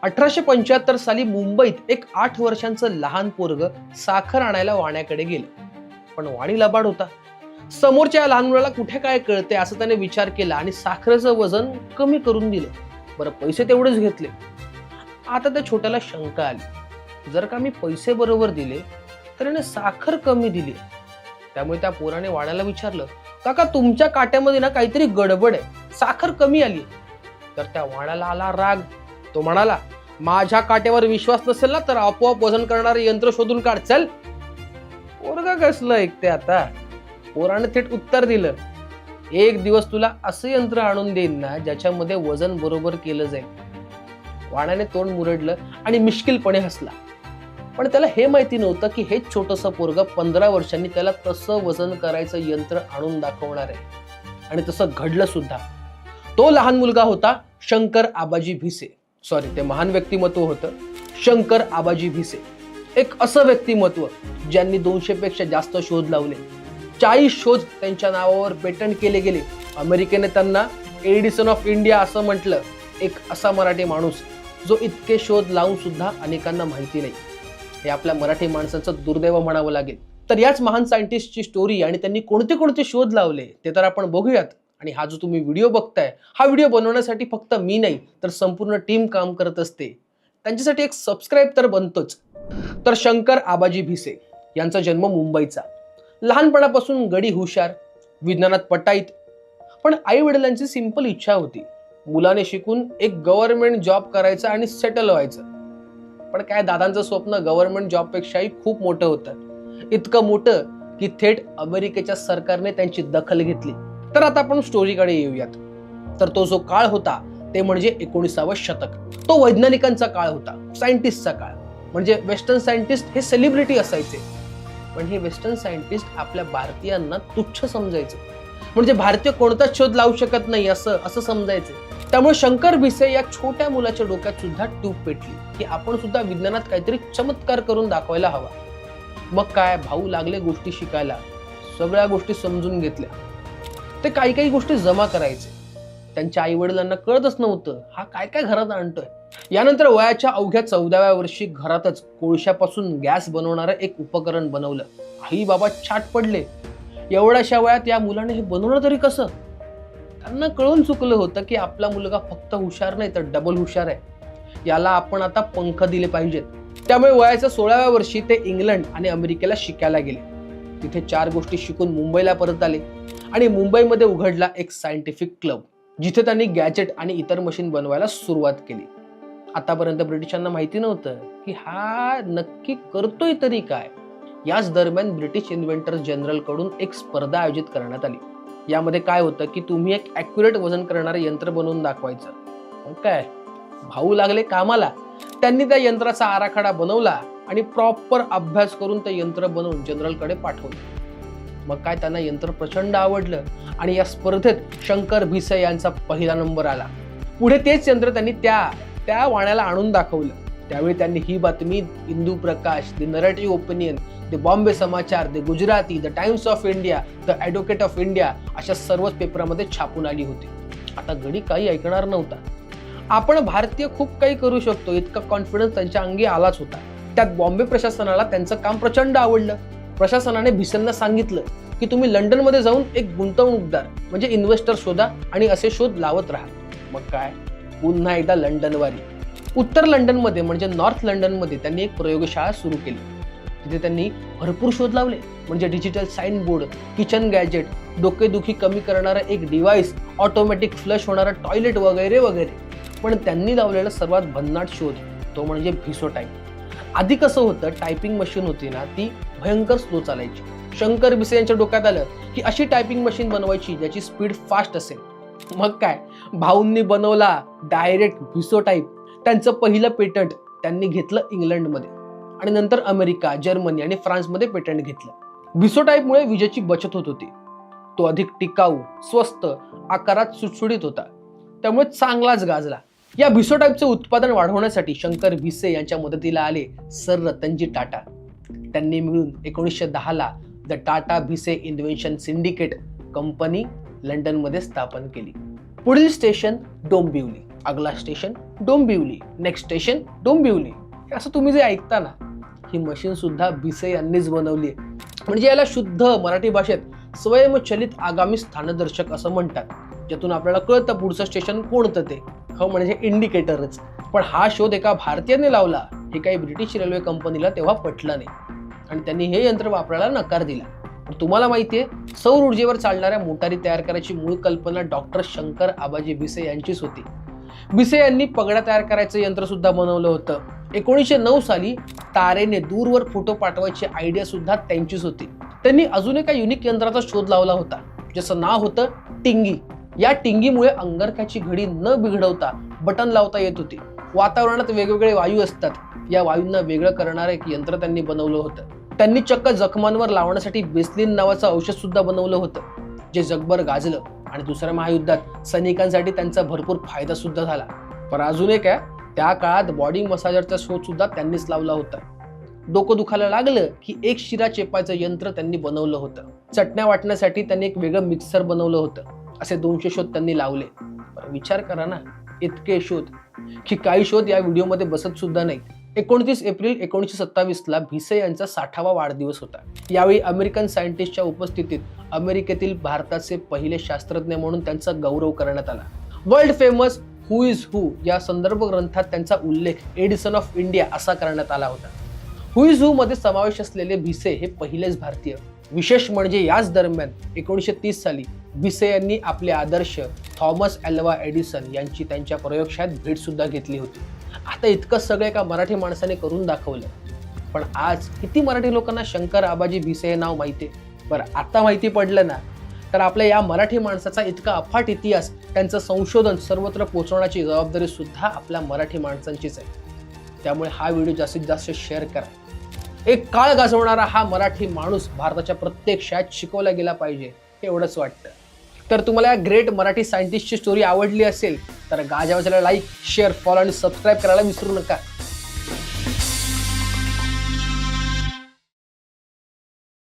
1875 साली मुंबईत एक 8 वर्षांचं लहान पोरग साखर आणायला वाण्याकडे गेलं. पण वाणी लबाड होता. समोरच्या लहान मुलाला कुठे काय कळते असं त्याने विचार केला आणि साखरेचं वजन कमी करून दिलं. बरं, पैसे तेवढेच घेतले. आता त्या छोट्याला शंका आली, जर का मी पैसे बरोबर दिले तर याने साखर कमी दिली. त्यामुळे त्या पोराने वाण्याला विचारलं, काका तुमच्या काट्यामध्ये ना काहीतरी गडबड आहे, साखर कमी आली. तर त्या वाण्याला आला राग. तो म्हणाला, माझ्या काट्यावर विश्वास नसेल ना तर आपोआप वजन करणारे यंत्र शोधून काढ, चल. पोरगा कसलं ऐकते आता. पोराने थेट उत्तर दिलं, एक दिवस तुला असं यंत्र आणून देईन ना ज्याच्यामध्ये वजन बरोबर केलं जाईल. वाण्याने तोंड मुरडलं आणि मिश्किलपणे हसला. पण त्याला हे माहिती नव्हतं की हेच छोटंसं पोरग 15 वर्षांनी त्याला तसं वजन करायचं यंत्र आणून दाखवणार आहे. आणि तसं घडलं सुद्धा. तो लहान मुलगा होता शंकर आबाजी भिसे. सॉरी, ते महान व्यक्तिमत्व होतं शंकर आबाजी भिसे. एक असं व्यक्तिमत्व ज्यांनी 200 पेक्षा जास्त शोध लावले. 40 शोध त्यांच्या नावावर पेटंट केले गेले. अमेरिकेने त्यांना एडिसन ऑफ इंडिया असं म्हटलं. एक असा मराठी माणूस जो इतके शोध लावून सुद्धा अनेकांना माहिती नाही. हे आपल्या मराठी माणसाचं दुर्दैव म्हणावं लागेल. तर याच महान सायंटिस्टची स्टोरी आणि त्यांनी कोणते कोणते शोध लावले ते तर आपण बघूयात. आणि हा जो तुम्ही व्हिडिओ बघताय, हा व्हिडिओ बनवण्यासाठी फक्त मी नाही तर संपूर्ण टीम काम करत असते. त्यांच्यासाठी एक सबस्क्राईब तर बनतोच. तर शंकर आबाजी भिसे यांचा जन्म मुंबईचा. लहानपणापासून गडी हुशार, विज्ञानात पटाईत. पण आई वडिलांची सिंपल इच्छा होती, मुलाने शिकून एक गव्हर्नमेंट जॉब करायचा आणि सेटल व्हायचं. पण काय, दादांचं स्वप्न गव्हर्नमेंट जॉब पेक्षाही खूप मोठं होतं. इतकं मोठं की थेट अमेरिकेच्या सरकारने त्यांची दखल घेतली. तर आता आपण स्टोरीकडे येऊयात. तर तो जो काळ होता ते म्हणजे 19वे शतक. तो वैज्ञानिकांचा काळ होता, सायंटिस्टचा काळ. म्हणजे वेस्टर्न सायंटिस्ट हे सेलिब्रिटी असायचे. पण हे वेस्टर्न सायंटिस्ट आपल्या भारतीयांना तुच्छ समजायचे. म्हणजे भारतीय कोणताच शोध लावू शकत नाही असं समजायचे. त्यामुळे शंकर भिसे या छोट्या मुलाच्या डोक्यात सुद्धा ट्यूब पेटली की आपण सुद्धा विज्ञानात काहीतरी चमत्कार करून दाखवायला हवा. मग काय, भाऊ लागले गोष्टी शिकायला. सगळ्या गोष्टी समजून घेतल्या. ते काही गोष्टी जमा करायचे. त्यांच्या आई वडिलांना कळतच नव्हतं हा काय काय घरात आणतोय. यानंतर वयाच्या अवघ्या 14व्या वर्षी घरातच कोळशापासून गॅस बनवणारं एक उपकरण बनवलं. आई बाबा छाट पडले. एवढ्याशा वयात या मुलाने हे बनवलं तरी कसं. त्यांना कळून चुकलं होतं की आपला मुलगा फक्त हुशार नाही तर डबल हुशार आहे. याला आपण आता पंख दिले पाहिजेत. त्यामुळे वयाच्या 16व्या वर्षी ते इंग्लंड आणि अमेरिकेला शिकायला गेले. तिथे 4 गोष्टी शिकून मुंबईला परत आले आणि मुंबईमध्ये उघडला एक सायंटिफिक क्लब, जिथे त्यांनी गॅजेट आणि इतर मशीन बनवायला सुरुवात केली. आतापर्यंत ब्रिटिशांना माहिती नव्हतं की हा नक्की करतोय तरी काय. याच दरम्यान ब्रिटिश इन्व्हेंटर जनरल कडून एक स्पर्धा आयोजित करण्यात आली. यामध्ये काय होतं की तुम्ही एक ॲक्युरेट वजन करणारे यंत्र बनवून दाखवायचं. मग काय, भाऊ लागले कामाला. त्यांनी त्या यंत्राचा आराखडा बनवला आणि प्रॉपर अभ्यास करून ते यंत्र बनवून जनरलकडे पाठवलं. मग काय, त्यांना यंत्र प्रचंड आवडलं आणि या स्पर्धेत शंकर भिसे यांचा पहिला नंबर आला. पुढे तेच यंत्र त्यांनी त्या वाण्याला आणून दाखवलं. त्यावेळी त्यांनी ही बातमी Hindu Prakash, the Narrative Opinion, the Bombay Samachar, the Gujarati, the Times of India, the Advocate of India अशा सर्वच पेपरामध्ये छापून आली होती. आता गडी काही ऐकणार नव्हता. आपण भारतीय खूप काही करू शकतो इतका कॉन्फिडन्स त्यांच्या अंगी आलाच होता. त्यात बॉम्बे प्रशासनाला त्यांचं काम प्रचंड आवडलं. प्रशासनाने भिसेंना सांगितलं की तुम्ही लंडनमध्ये जाऊन एक गुंतवणूकदार म्हणजे इन्व्हेस्टर शोधा आणि असे शोध लावत राहा. मग काय, पुन्हा एकदा लंडनवारी. उत्तर लंडनमध्ये म्हणजे नॉर्थ लंडनमध्ये त्यांनी एक प्रयोगशाळा सुरू केली. तिथे त्यांनी भरपूर शोध लावले. म्हणजे digital sign board, kitchen gadget, डोकेदुखी कमी करणारं एक डिव्हाइस, ऑटोमॅटिक फ्लश होणारं टॉयलेट वगैरे वगैरे. पण त्यांनी लावलेला सर्वात भन्नाट शोध तो म्हणजे भिसो टाईप. आधी कसं होतं, टायपिंग मशीन होती ना ती भयंकर स्लो चालायची. शंकर भिसे यांच्या डोक्यात आलं की अशी टायपिंग मशीन बनवायची ज्याची स्पीड फास्ट असेल. मग काय, भाऊंनी बनवला डायरेक्ट भिसो टाईप. त्यांचं पहिलं पेटंट त्यांनी घेतलं इंग्लंडमध्ये आणि नंतर अमेरिका, जर्मनी आणि फ्रान्समध्ये पेटंट घेतलं. भिसो टाईपमुळे विजेची बचत होत होती. तो अधिक टिकाऊ, स्वस्त, आकारात सुटसुटीत होता. त्यामुळे चांगलाच गाजला. या भिसो टाईपचं उत्पादन वाढवण्यासाठी शंकर भिसे यांच्या मदतीला आले सर रतनजी टाटा. त्यांनी मिळून 1910ला the Tata Bhise invention syndicate company लंडनमध्ये स्थापन केली. पुढील स्टेशन डोंबिवली, अगला station Dombivli, next station Dombivli, असं तुम्ही जे ऐकता ना, ही मशीन सुद्धा भिसे यांनीच बनवली आहे. म्हणजे याला शुद्ध मराठी भाषेत स्वयंचलित आगामी स्थानदर्शक असं म्हणतात, ज्यातून आपल्याला कळतं पुढचं स्टेशन कोणतं ते. हो, म्हणजे इंडिकेटरच. पण हा शोध एका भारतीयाने लावला हे काही ब्रिटिश रेल्वे कंपनीला तेव्हा पटलं नाही आणि त्यांनी हे यंत्र वापरायला नकार दिला. पण तुम्हाला माहितीये, सौर ऊर्जेवर चालणाऱ्या मोटारी तयार करायची मूळ कल्पना डॉक्टर शंकर आबाजी भिसे यांचीच होती. भिसे यांनी पगड्या तयार करायचं यंत्र सुद्धा बनवलं होतं. 1909 साली तारेने दूरवर फोटो पाठवायची आयडिया सुद्धा त्यांचीच होती. त्यांनी अजून एका युनिक यंत्राचा शोध लावला होता, ज्याचं नाव होतं टिंगी. या टिंगीमुळे अंगारक्याची घडी न बिघडवता बटन लावता येत होती. वातावरणात वेगवेगळे वायू असतात, या वायूंना वेगळं करणारं एक यंत्र त्यांनी बनवलं होतं. त्यांनी चक्क जखमांवर लावण्यासाठी बेसलिन नावाचं औषध सुद्धा बनवलं होतं, जे जगभर गाजलं आणि दुसऱ्या महायुद्धात सैनिकांसाठी त्यांचा भरपूर फायदा सुद्धा झाला. पण अजून एक आहे, त्या काळात बॉडी मसाजरचा शोध सुद्धा त्यांनीच लावला होता. डोकं दुखायला लागलं की एक शिरा चेपायचं यंत्र त्यांनी बनवलं होतं. चटण्या वाटण्यासाठी त्यांनी एक वेगळं मिक्सर बनवलं होतं. असे 200 शोध त्यांनी लावले. पण विचार करा ना, इतके शोध की काही शोध या व्हिडिओमध्ये बसत सुद्धा नाहीत. 29 एप्रिल 1927 ला भिसे यांचा 60वा वाढदिवस होता. यावेळी अमेरिकन सायंटिस्टच्या उपस्थितीत अमेरिकेतील भारताचे पहिले शास्त्रज्ञ म्हणून त्यांचा गौरव करण्यात आला. वर्ल्ड फेमस हु इज हु या संदर्भ ग्रंथात त्यांचा उल्लेख एडिसन ऑफ इंडिया असा करण्यात आला होता. हु इज हु मध्ये समावेश असलेले भिसे हे पहिलेच भारतीय. विशेष म्हणजे याच दरम्यान 1930 साली भिसे यांनी आपले आदर्श थॉमस अल्वा एडिसन यांची त्यांच्या प्रयोगशाळेत भेट सुद्धा घेतली होती. आता इतकं सगळं एका मराठी माणसाने करून दाखवलं. पण आज किती मराठी लोकांना शंकर आबाजी भिसे हे नाव माहिती आहे? बरं, आता माहिती पडलं ना, तर आपल्या या मराठी माणसाचा इतका अफाट इतिहास, त्यांचं संशोधन सर्वत्र पोहोचवण्याची जबाबदारी सुद्धा आपल्या मराठी माणसांचीच आहे. त्यामुळे हा व्हिडिओ जास्तीत जास्त शेअर करा. एक काळ गाजवणारा हा मराठी माणूस भारताच्या प्रत्येक शाळेत शिकवला गेला पाहिजे, एवढंच वाटतं. तर तुम्हाला या ग्रेट मराठी सायंटिस्टची स्टोरी आवडली असेल तर गाजावाजाला लाईक, शेअर, फॉलो आणि सबस्क्राईब करायला विसरू नका.